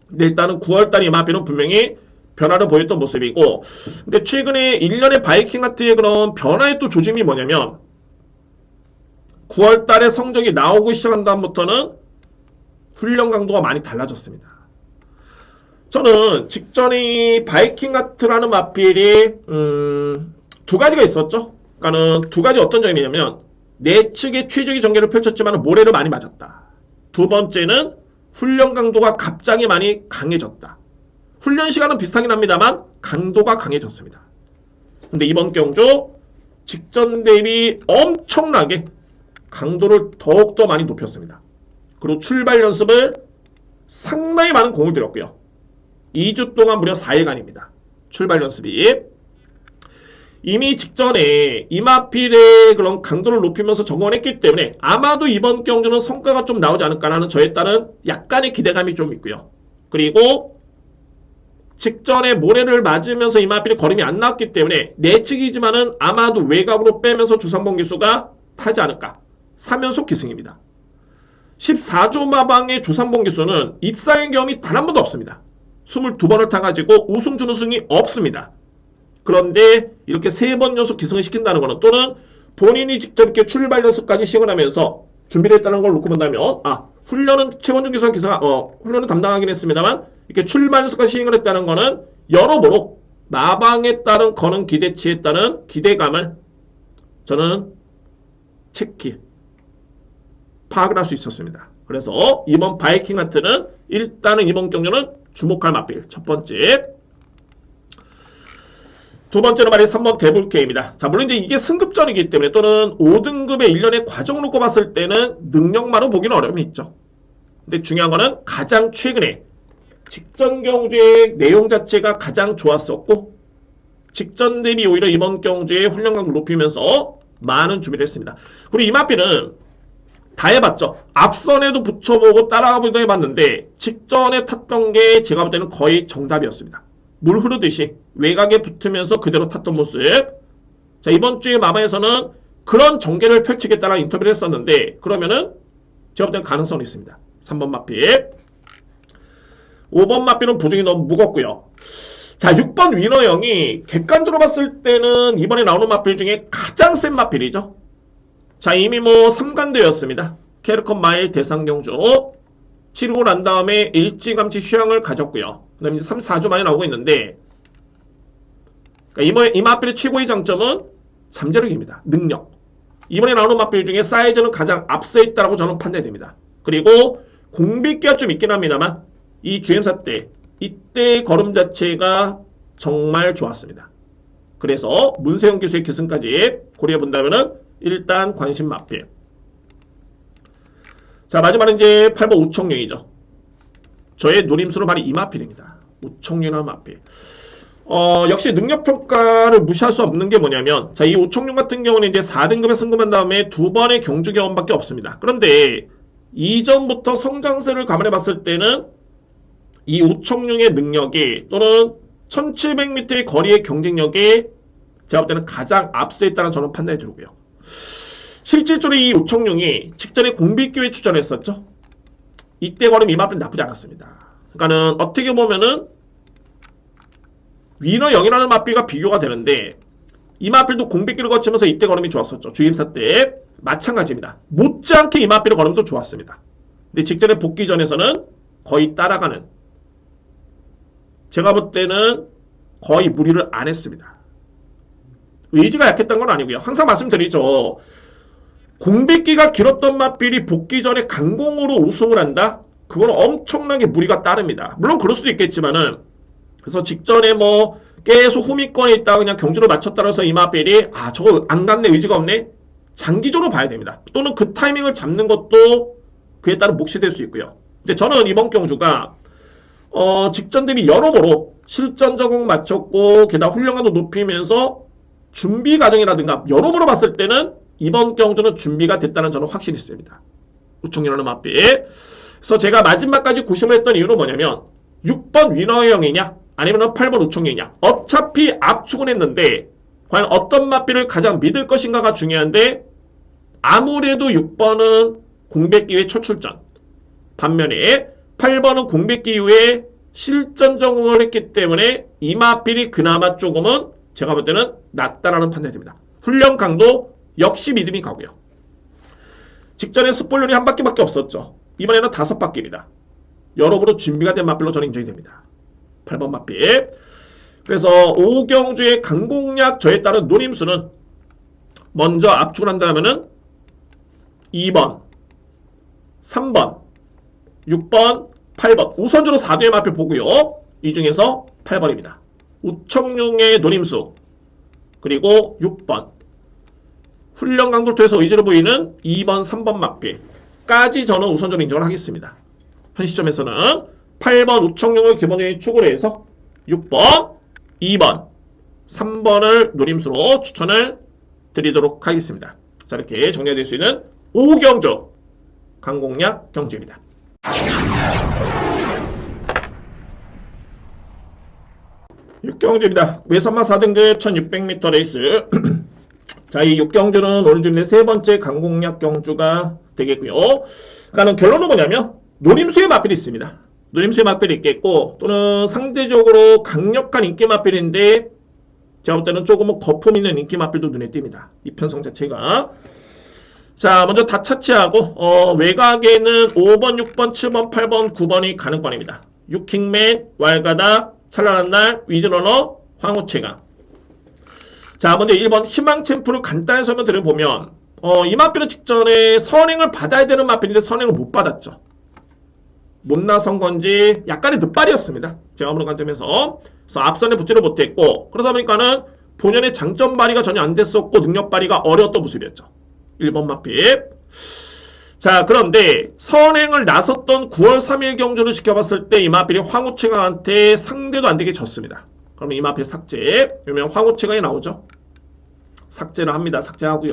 근데 일단은 9월달 이마비는 분명히 변화를 보였던 모습이고, 근데 최근에 1년의 바이킹 하트의 그런 변화의 또 조짐이 뭐냐면 9월달에 성적이 나오고 시작한 다음부터는 훈련 강도가 많이 달라졌습니다. 저는 직전에 바이킹 하트라는 마필이 두 가지가 있었죠. 그러니까는 두 가지 어떤 점이냐면 내 측의 최적의 전개를 펼쳤지만 모래를 많이 맞았다. 두 번째는 훈련 강도가 갑자기 많이 강해졌다. 훈련 시간은 비슷하긴 합니다만 강도가 강해졌습니다. 근데 이번 경주 직전 대비 엄청나게 강도를 더욱더 많이 높였습니다. 그리고 출발 연습을 상당히 많은 공을 들였고요. 2주 동안 무려 4일간입니다. 출발 연습이. 이미 직전에 이마필의 그런 강도를 높이면서 적응했기 때문에 아마도 이번 경주는 성과가 좀 나오지 않을까라는 저에 따른 약간의 기대감이 좀 있고요. 그리고 직전에 모래를 맞으면서 이마필이 걸음이 안 나왔기 때문에 내측이지만은 아마도 외곽으로 빼면서 주상봉 기수가 타지 않을까. 3연속 기승입니다. 14조 마방의 조상봉 기수는 입사행 경험이 단 한 번도 없습니다. 22번을 타가지고 우승 준우승이 없습니다. 그런데 이렇게 3번 연속 기승을 시킨다는 것은 또는 본인이 직접 이렇게 출발 연습까지 시행을 하면서 준비를 했다는 걸 놓고 본다면 훈련은 최원중 기수가 훈련은 담당하긴 했습니다만 이렇게 출발 연습까지 시행을 했다는 것은 여러모로 마방에 따른 거는 기대치에 따른 기대감을 저는 체크 파악을 할 수 있었습니다. 그래서 이번 바이킹 하트는 일단은 이번 경주는 주목할 맛빌 첫 번째. 두 번째로 말이 3번 데블케입니다. 자, 물론 이제 이게 승급전이기 때문에 또는 5등급의 1년의 과정을 놓고 봤을 때는 능력만으로 보기는 어려움이 있죠. 근데 중요한 거는 가장 최근에 직전 경주의 내용 자체가 가장 좋았었고 직전 대비 오히려 이번 경주의 훈련 강도를 높이면서 많은 준비를 했습니다. 그리고 이 맛빌은 다 해봤죠. 앞선에도 붙여보고 따라가보기도 해봤는데 직전에 탔던 게 제가 볼 때는 거의 정답이었습니다. 물 흐르듯이 외곽에 붙으면서 그대로 탔던 모습. 자, 이번 주에 마마에서는 그런 전개를 펼치겠다는 인터뷰를 했었는데 그러면은 제가 볼 때는 가능성이 있습니다. 3번 마필. 5번 마필은 부중이 너무 무겁고요. 자, 6번 위너형이 객관적으로 봤을 때는 이번에 나오는 마필 중에 가장 센 마필이죠. 자, 이미 뭐 3관대였습니다. 캐르컨 마일 대상경주 치르고 난 다음에 일찌감치 휴양을 가졌고요. 그 다음에 3, 4주 만에 나오고 있는데 그러니까 이 마필의 최고의 장점은 잠재력입니다. 능력. 이번에 나오는 마필 중에 사이즈는 가장 앞서 있다고 저는 판단됩니다. 그리고 공백기가 좀 있긴 합니다만 이 GM사 때 이때 걸음 자체가 정말 좋았습니다. 그래서 문세영 기수의 기승까지 고려해 본다면은 일단 관심 마필. 자, 마지막은 이제 8번 우청룡이죠. 저의 노림수로 말이 이 마필입니다. 우청룡이라는 마필. 역시 능력평가를 무시할 수 없는 게 뭐냐면, 자, 이 우청룡 같은 경우는 이제 4등급에 승급한 다음에 2번의 경주 경험밖에 없습니다. 그런데 이전부터 성장세를 감안해 봤을 때는 이 우청룡의 능력이 또는 1700m의 거리의 경쟁력이 제가 볼 때는 가장 앞서 있다는 저는 판단이 들고요. 실질적으로 이 우청룡이 직전에 공비기회에 출전했었죠. 이때 걸음 이 마필은 나쁘지 않았습니다. 그러니까는 어떻게 보면은 위너 0이라는 마필과 비교가 되는데 이 마필도 공비기를 거치면서 이때 걸음이 좋았었죠. 주임사 때 마찬가지입니다. 못지않게 이 마필의 걸음도 좋았습니다. 근데 직전에 복귀전에서는 거의 따라가는, 제가 볼 때는 거의 무리를 안 했습니다. 의지가 약했던 건 아니고요. 항상 말씀드리죠. 공백기가 길었던 마필이 복귀 전에 강공으로 우승을 한다? 그건 엄청나게 무리가 따릅니다. 물론 그럴 수도 있겠지만은, 그래서 직전에 뭐 계속 후미권에 있다가 그냥 경주를 맞췄다 해서 이 마필이 저거 안 갔네, 의지가 없네? 장기적으로 봐야 됩니다. 또는 그 타이밍을 잡는 것도 그에 따른 몫이 될 수 있고요. 근데 저는 이번 경주가 직전 대비 여러모로 실전 적응 맞췄고 게다가 훈련감도 높이면서 준비 과정이라든가 여러모로 봤을 때는 이번 경주는 준비가 됐다는 저는 확신이 있습니다. 우총이라는 마필. 그래서 제가 마지막까지 고심을 했던 이유는 뭐냐면 6번 위너형이냐 아니면 8번 우총이냐. 어차피 압축은 했는데 과연 어떤 마필을 가장 믿을 것인가가 중요한데 아무래도 6번은 공백기 이후에 첫 출전. 반면에 8번은 공백기 이후에 실전 적응을 했기 때문에 이 마필이 그나마 조금은 제가 볼 때는 낫다라는 판단이 됩니다. 훈련 강도 역시 믿음이 가고요. 직전에 스포일러이 한 바퀴밖에 없었죠. 이번에는 5바퀴입니다. 여러모로 준비가 된 마필로 저는 인정이 됩니다. 8번 마필. 그래서 오경주의 강공략 저에 따른 노림수는 먼저 압축을 한다면은 2번, 3번, 6번, 8번. 우선적으로 4대의 마필 보고요. 이 중에서 8번입니다. 우청룡의 노림수. 그리고 6번. 훈련 강도를 통해서 의지를 보이는 2번, 3번 마필까지 저는 우선적으로 인정을 하겠습니다. 현 시점에서는 8번 우청룡을 기본적인 축으로 해서 6번, 2번, 3번을 노림수로 추천을 드리도록 하겠습니다. 자, 이렇게 정리가 될 수 있는 5경주 강공략 경주입니다. 육경주입니다. 외선마 4등급 1600m 레이스. 자, 이 6경주는 오늘 중에 세 번째 강공략 경주가 되겠고요. 그러니까 결론은 뭐냐면 노림수의 마필이 있습니다. 노림수의 마필이 있겠고 또는 상대적으로 강력한 인기 마필인데 제가 볼 때는 조금은 거품 있는 인기 마필도 눈에 띕니다. 이 편성 자체가. 자, 먼저 다 차치하고 외곽에는 5번, 6번, 7번, 8번, 9번이 가능권입니다. 유킹맨, 왈가다, 찬란한 날, 위즈러너, 황후체가. 자, 먼저 1번 희망 챔프를 간단히 설명드려보면 이 마필은 직전에 선행을 받아야 되는 마필인데 선행을 못 받았죠. 못 나선 건지 약간의 늦발이었습니다. 제가 보는 관점에서. 그래서 앞선에 붙지를 못했고 그러다 보니까는 본연의 장점 발휘가 전혀 안 됐었고 능력 발휘가 어려웠던 모습이었죠. 1번 마필. 자, 그런데 선행을 나섰던 9월 3일 경주를 지켜봤을 때 이 마필이 황후체강한테 상대도 안 되게 졌습니다. 그러면 이 마필 삭제. 그러면 황후체강이 나오죠. 삭제를 합니다. 삭제하고요.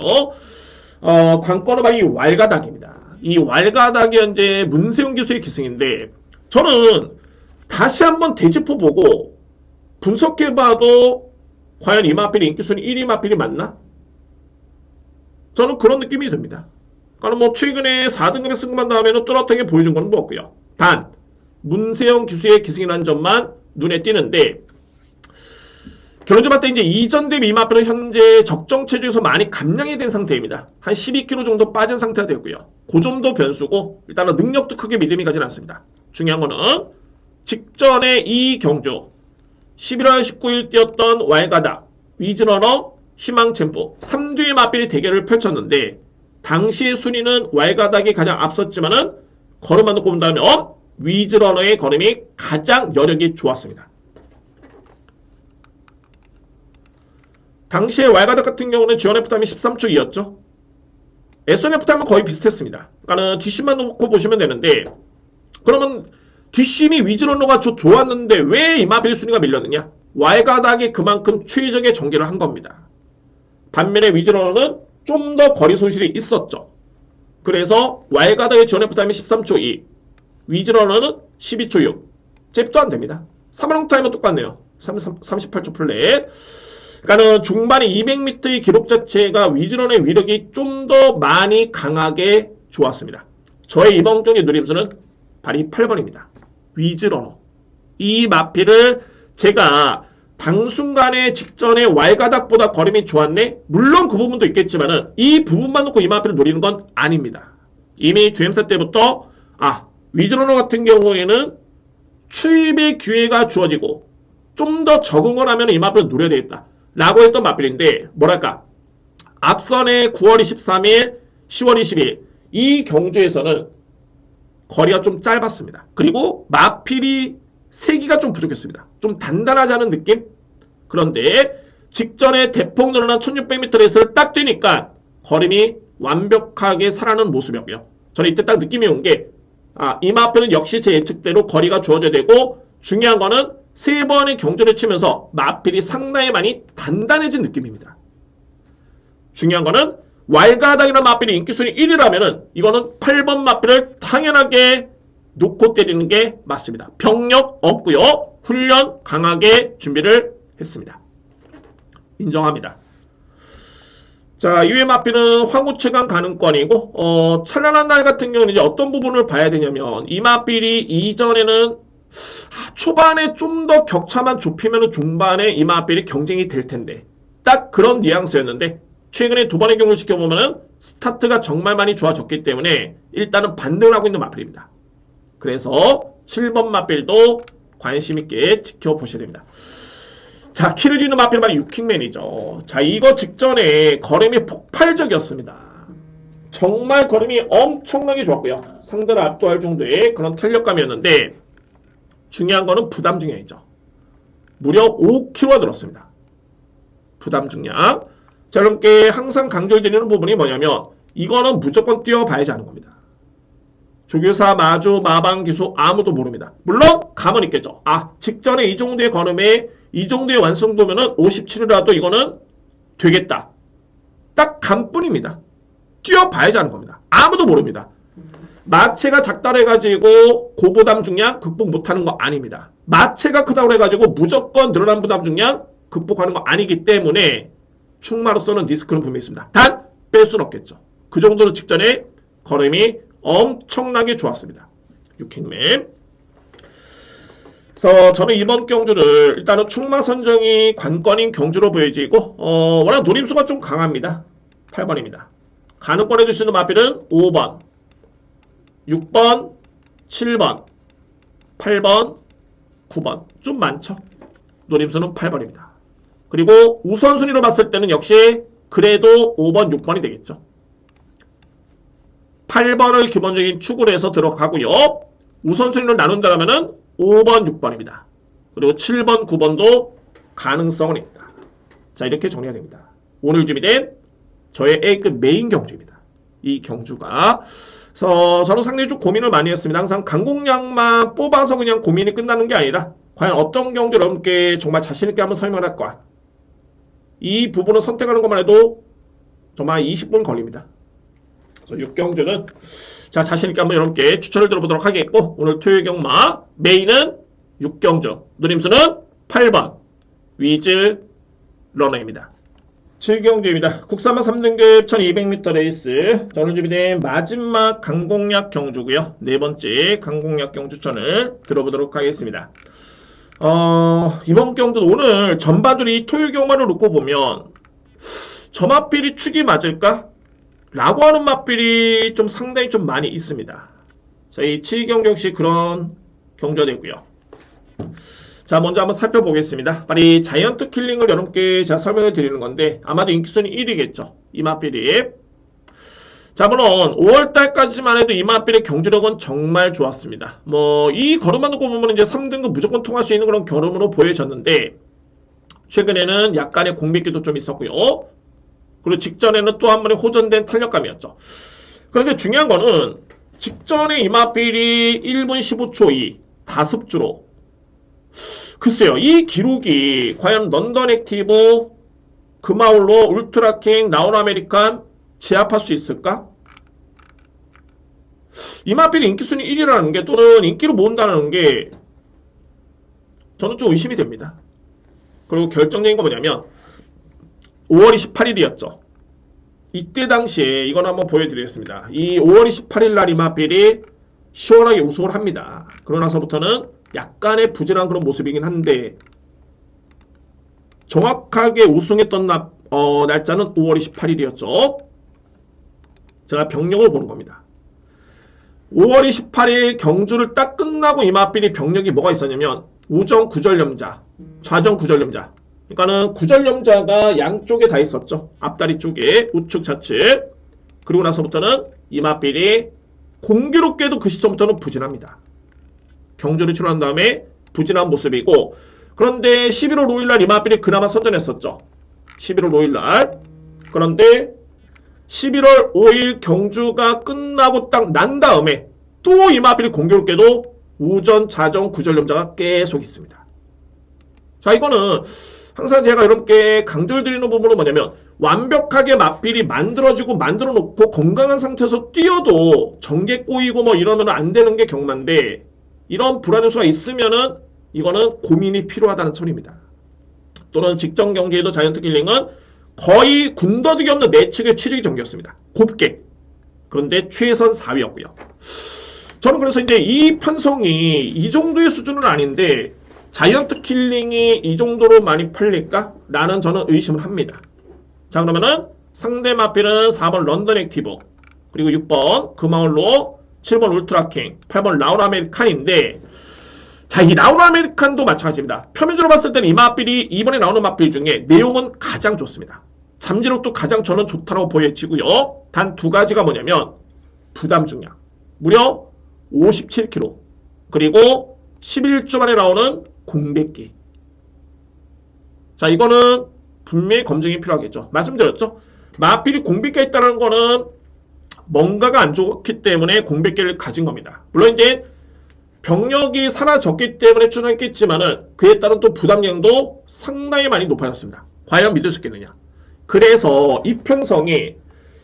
관건은 바로 이 왈가닥입니다. 이 왈가닥이 현재 문세훈 교수의 기승인데 저는 다시 한번 되짚어보고 분석해봐도 과연 이 마필이 인기순위 1위 마필이 맞나? 저는 그런 느낌이 듭니다. 그러니까 뭐 최근에 4등급에 승급한 다음에는 뚜렷하게 보여준 건 없고요. 단 문세영 기수의 기승이라는 점만 눈에 띄는데 결론적으로 봤을 때 이제 이전 대비 이 마필은 현재 적정 체중에서 많이 감량이 된 상태입니다. 한 12kg 정도 빠진 상태가 되고요. 그 정도 변수고 일단은 능력도 크게 믿음이 가진 않습니다. 중요한 거는 직전에 이 경주 11월 19일 뛰었던 왈가다, 위즈러너, 희망챔프 3뒤의 마필이 대결을 펼쳤는데 당시의 순위는 왈가닥이 가장 앞섰지만은 걸음만 놓고 본다면 위즈러너의 걸음이 가장 여력이 좋았습니다. 당시에 왈가닥 같은 경우는 G1F 타임이 13초 2였죠. S1F 타임은 거의 비슷했습니다. 그러니까 뒷심만 놓고 보시면 되는데 그러면 뒷심이 위즈러너가 좋았는데 왜 이 마필 순위가 밀렸느냐? 왈가닥이 그만큼 최적의 전개를 한 겁니다. 반면에 위즈러너는 좀 더 거리 손실이 있었죠. 그래서 왈가닥의 G1F 타임이 13초 2, 위즈러너는 12초 6. 잽도 안 됩니다. 3롱 타임은 똑같네요. 38초 플랫. 그러니까는 중반에 200m의 기록 자체가 위즈러너의 위력이 좀 더 많이 강하게 좋았습니다. 저의 이번 경기 누림수는 바로 8번입니다. 위즈러너. 이 마필을 제가 당순간에 직전에 왈가닥보다 걸음이 좋았네? 물론 그 부분도 있겠지만은 이 부분만 놓고 이 마필을 노리는 건 아닙니다. 이미 주행사 때부터 위즈러너 같은 경우에는 추입의 기회가 주어지고 좀 더 적응을 하면 이 마필을 노려야 되겠다 라고 했던 마필인데 뭐랄까 앞선에 9월 23일 10월 20일 이 경주에서는 거리가 좀 짧았습니다. 그리고 마필이 세기가 좀 부족했습니다. 좀 단단하지 않은 느낌? 그런데 직전에 대폭 늘어난 1600m 레이스를 딱 뛰니까 걸음이 완벽하게 살아나는 모습이었고요. 저는 이때 딱 느낌이 온 게 이 마필은 역시 제 예측대로 거리가 주어져야 되고 중요한 거는 세 번의 경주를 치면서 마필이 상당히 많이 단단해진 느낌입니다. 중요한 거는 왈가닥이라는 마필이 인기순위 1위라면은 이거는 8번 마필을 당연하게 놓고 때리는 게 맞습니다. 병력 없고요. 훈련 강하게 준비를 했습니다. 인정합니다. 자, 이외 마필은 황후체감 가능권이고, 찬란한 날 같은 경우는 이제 어떤 부분을 봐야 되냐면, 이 마필이 이전에는 초반에 좀 더 격차만 좁히면 중반에 이 마필이 경쟁이 될 텐데, 딱 그런 뉘앙스였는데, 최근에 두 번의 경우를 지켜보면은 스타트가 정말 많이 좋아졌기 때문에 일단은 반등을 하고 있는 마필입니다. 그래서 7번 마필도 관심있게 지켜보셔야 됩니다. 자, 키를 쥐는 마필은 바로 유킹맨이죠. 자, 이거 직전에 걸음이 폭발적이었습니다. 정말 걸음이 엄청나게 좋았고요. 상대를 압도할 정도의 그런 탄력감이었는데 중요한 거는 부담 중량이죠. 무려 5kg가 늘었습니다. 부담 중량. 자, 여러분께 항상 강조드리는 부분이 뭐냐면 이거는 무조건 뛰어봐야지 하는 겁니다. 조교사, 마주, 마방, 기수 아무도 모릅니다. 물론 감은 있겠죠. 직전에 이 정도의 걸음에 이 정도의 완성도면은 57이라도 이거는 되겠다. 딱 감뿐입니다. 뛰어봐야지 하는 겁니다. 아무도 모릅니다. 마체가 작다고 해가지고 고부담 중량 극복 못하는 거 아닙니다. 마체가 크다고 해가지고 무조건 늘어난 부담 중량 극복하는 거 아니기 때문에 충마로서는 리스크는 분명히 있습니다. 단 뺄 수는 없겠죠. 그 정도로 직전에 걸음이 엄청나게 좋았습니다. 유킹맨. 그래서 저는 이번 경주를 일단은 충마 선정이 관건인 경주로 보여지고 워낙 노림수가 좀 강합니다. 8번입니다. 가능권 해줄 수 있는 마필은 5번, 6번, 7번, 8번, 9번. 좀 많죠. 노림수는 8번입니다. 그리고 우선순위로 봤을 때는 역시 그래도 5번, 6번이 되겠죠. 8번을 기본적인 축으로 해서 들어가고요. 우선순위로 나눈다면은 5번, 6번입니다. 그리고 7번, 9번도 가능성은 있다. 자, 이렇게 정리가 됩니다. 오늘 준비된 저의 A급 메인 경주입니다. 이 경주가. 그래서 저는 상당히 좀 고민을 많이 했습니다. 항상 강공량만 뽑아서 그냥 고민이 끝나는 게 아니라 과연 어떤 경주 여러분께 정말 자신있게 한번 설명을 할 거야. 이 부분을 선택하는 것만 해도 정말 20분 걸립니다. 그래서 6경주는 자, 자신있게 한번 여러분께 추천을 들어보도록 하겠고, 오늘 토요일 경마 메인은 6경주, 누림수는 8번 위즈 러너입니다. 7경주입니다. 국산마 3등급 1200m 레이스. 저는 준비된 마지막 강공략 경주고요. 네 번째 강공략 경주천을 들어보도록 하겠습니다. 이번 경주는 오늘 전반적으로 이 토요일 경마를 놓고 보면 저 마필이 축이 맞을까? 라고 하는 마필이 좀 상당히 좀 많이 있습니다. 자, 이 7경주 역시 그런 경주가 되고요. 자, 먼저 한번 살펴보겠습니다. 바로 이 자이언트 킬링을 여러분께 제가 설명을 드리는 건데 아마도 인기순위 1위겠죠. 이 마필이. 자, 물론 5월달까지만 해도 이 마필의 경주력은 정말 좋았습니다. 이 걸음만 놓고 보면 이제 3등급 무조건 통할 수 있는 그런 걸음으로 보여졌는데 최근에는 약간의 공백기도 좀 있었고요. 그리고 직전에는 또 한 번에 호전된 탄력감이었죠. 그런데 중요한 거는 직전에 이 마필이 1분 15초 2 다습주로 글쎄요, 이 기록이 과연 런던 액티브, 금아울로, 울트라킹, 나온 아메리칸 제압할 수 있을까? 이 마필이 인기순위 1위라는 게 또는 인기를 모은다는 게 저는 좀 의심이 됩니다. 그리고 결정적인 거 뭐냐면 5월 28일이었죠. 이때 당시에 이건 한번 보여드리겠습니다. 이 5월 28일 날 이 마필이 시원하게 우승을 합니다. 그러고 나서부터는 약간의 부진한 그런 모습이긴 한데 정확하게 우승했던 날짜는 5월 28일이었죠. 제가 병력을 보는 겁니다. 5월 28일 경주를 딱 끝나고 이 마필이 병력이 뭐가 있었냐면 우정 구절염자, 좌정 구절염자. 그러니까는 구절염자가 양쪽에 다 있었죠. 앞다리 쪽에 우측 좌측. 그리고 나서부터는 이 마필이 공교롭게도 그 시점부터는 부진합니다. 경주를 치러한 다음에 부진한 모습이고, 그런데 11월 5일날 이 마필이 그나마 선전했었죠. 11월 5일날. 그런데 11월 5일 경주가 끝나고 딱 난 다음에 또 이 마필이 공교롭게도 우전, 자정, 구절염자가 계속 있습니다. 자, 이거는 항상 제가 여러분께 강조를 드리는 부분은 뭐냐면 완벽하게 맞필이 만들어지고 만들어 놓고 건강한 상태에서 뛰어도 전개 꼬이고 뭐 이러면 안 되는 게 경마인데 이런 불안 요소가 있으면은 이거는 고민이 필요하다는 소리입니다. 또는 직전 경기에도 자이언트 킬링은 거의 군더더기 없는 내측의 최적의 전개였습니다. 곱게. 그런데 최선 4위였고요. 저는 그래서 이제 이 편성이 이 정도의 수준은 아닌데 자이언트 킬링이 이 정도로 많이 팔릴까? 라는 저는 의심을 합니다. 자, 그러면은 상대 마필은 4번 런던 액티브, 그리고 6번 금화울로, 7번 울트라킹, 8번 라운 아메리칸인데, 자, 이 라운 아메리칸도 마찬가지입니다. 표면적으로 봤을 때는 이 마필이 이번에 나오는 마필 중에 내용은 가장 좋습니다. 잠재력도 가장 저는 좋다고 보여지고요. 단 두 가지가 뭐냐면 부담 중량 무려 57kg, 그리고 11주 만에 나오는 공백기. 자, 이거는 분명히 검증이 필요하겠죠. 말씀드렸죠. 마필이 공백기가 있다는 거는 뭔가가 안 좋기 때문에 공백기를 가진 겁니다. 물론 이제 병력이 사라졌기 때문에 출연했겠지만은 그에 따른 또 부담량도 상당히 많이 높아졌습니다. 과연 믿을 수 있겠느냐. 그래서 이 편성이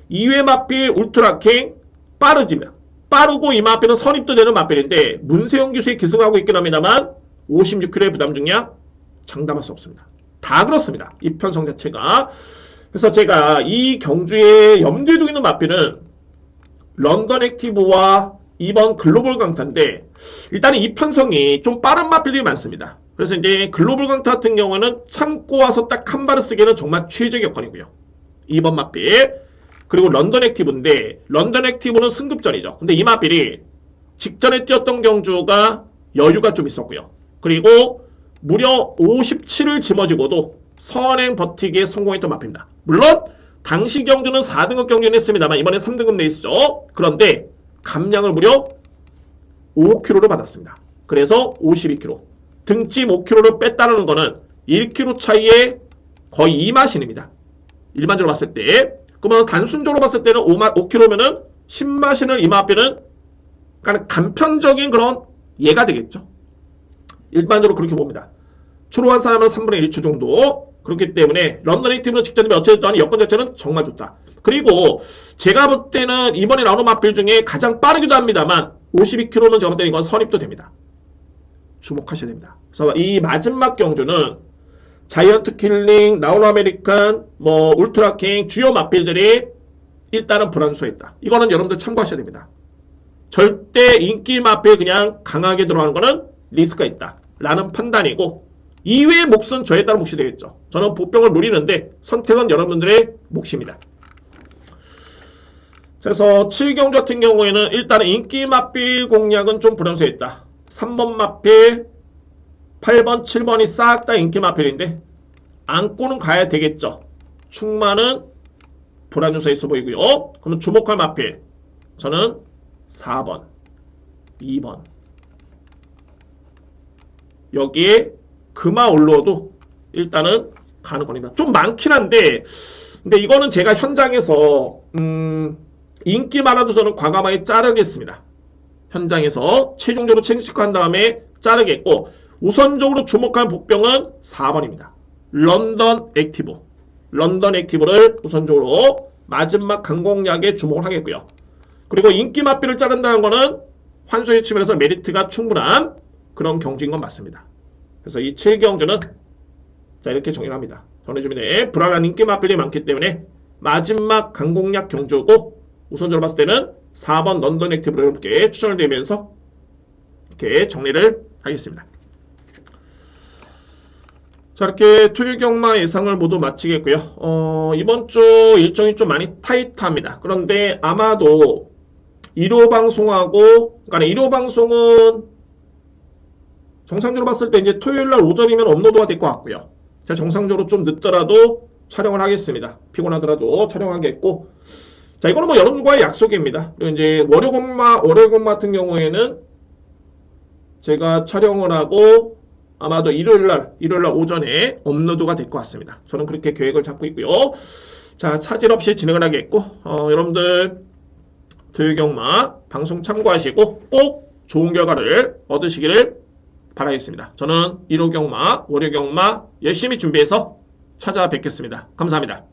2회 마필 울트라킹 빠르지만 빠르고 이 마필은 선입도 되는 마필인데 문세영 기수에 기승하고 있긴 합니다만 56kg의 부담 중량 장담할 수 없습니다. 다 그렇습니다. 이 편성 자체가. 그래서 제가 이 경주에 염두에 두고 있는 마필은 런던 액티브와 2번 글로벌 강타인데 일단 이 편성이 좀 빠른 마필들이 많습니다. 그래서 이제 글로벌 강타 같은 경우는 참고 와서 딱 한 발을 쓰기에는 정말 최적의 여건이고요. 2번 마필, 그리고 런던 액티브인데 런던 액티브는 승급전이죠. 근데 이 마필이 직전에 뛰었던 경주가 여유가 좀 있었고요. 그리고 무려 57을 짊어지고도 선행 버티기에 성공했던 마필입니다. 물론 당시 경주는 4등급 경기는 했습니다만 이번에 3등급 레이스죠. 그런데 감량을 무려 5kg를 받았습니다. 그래서 52kg. 등짐 5kg를 뺐다는 거는 1kg 차이에 거의 2마신입니다. 일반적으로 봤을 때. 그러면 단순적으로 봤을 때는 5kg면은 10마신을 이마뼈는 그러니까 간편적인 그런 예가 되겠죠. 일반적으로 그렇게 봅니다. 초로한 사람은 3분의 1초 정도. 그렇기 때문에 런던 액티브는 직전이면 어쨌든 여건 자체는 정말 좋다. 그리고 제가 볼 때는 이번에 나오는 마필 중에 가장 빠르기도 합니다만 52km는 제가 볼 때는 이건 선입도 됩니다. 주목하셔야 됩니다. 그래서 이 마지막 경주는 자이언트 킬링, 라운 아메리칸, 뭐 울트라킹 주요 마필들이 일단은 불안수했다. 이거는 여러분들 참고하셔야 됩니다. 절대 인기 마필 그냥 강하게 들어가는 거는 리스크가 있다. 라는 판단이고 이외의 몫은 저에 따른 몫이 되겠죠. 저는 복병을 노리는데 선택은 여러분들의 몫입니다. 그래서 7경주 같은 경우에는 일단은 인기 마필 공략은 좀 불안수했다. 3번 마필, 8번, 7번이 싹 다 인기 마필인데 안고는 가야 되겠죠. 충만은 불안 요소에 있어 보이고요. 그러면 주목할 마필 저는 4번, 2번 여기에 금화 올로도 일단은 가는 겁니다. 좀 많긴 한데 근데 이거는 제가 현장에서 인기 많아도 저는 과감하게 자르겠습니다. 현장에서 최종적으로 체크한 다음에 자르겠고 우선적으로 주목할 복병은 4번입니다. 런던 액티브. 런던 액티브를 우선적으로 마지막 강공략에 주목을 하겠고요. 그리고 인기 마필을 자른다는 거는 환수의 측면에서 메리트가 충분한 그런 경주인 건 맞습니다. 그래서 이 7경주는 자 이렇게 정의를 합니다. 전해주민의 불안한 인기 마필이 많기 때문에 마지막 강공략 경주고 우선적으로 봤을 때는 4번 런던 액티브를 이렇게 추천을 드리면서 이렇게 정리를 하겠습니다. 자 이렇게 토요일 경마 예상을 모두 마치겠고요. 이번 주 일정이 좀 많이 타이트합니다. 그런데 아마도 1호 방송하고 그러니까 1호 방송은 정상적으로 봤을 때 이제 토요일날 오전이면 업로드가 될 것 같고요. 제가 정상적으로 좀 늦더라도 촬영을 하겠습니다. 피곤하더라도 촬영하겠고 자 이거는 뭐 여러분과의 약속입니다. 그리고 이제 월요 공마 같은 경우에는 제가 촬영을 하고 아마도 일요일날 오전에 업로드가 될 것 같습니다. 저는 그렇게 계획을 잡고 있고요. 자 차질 없이 진행을 하겠고 여러분들 토요일 경마 방송 참고하시고 꼭 좋은 결과를 얻으시기를 바라겠습니다. 저는 1호 경마, 월요 경마 열심히 준비해서 찾아뵙겠습니다. 감사합니다.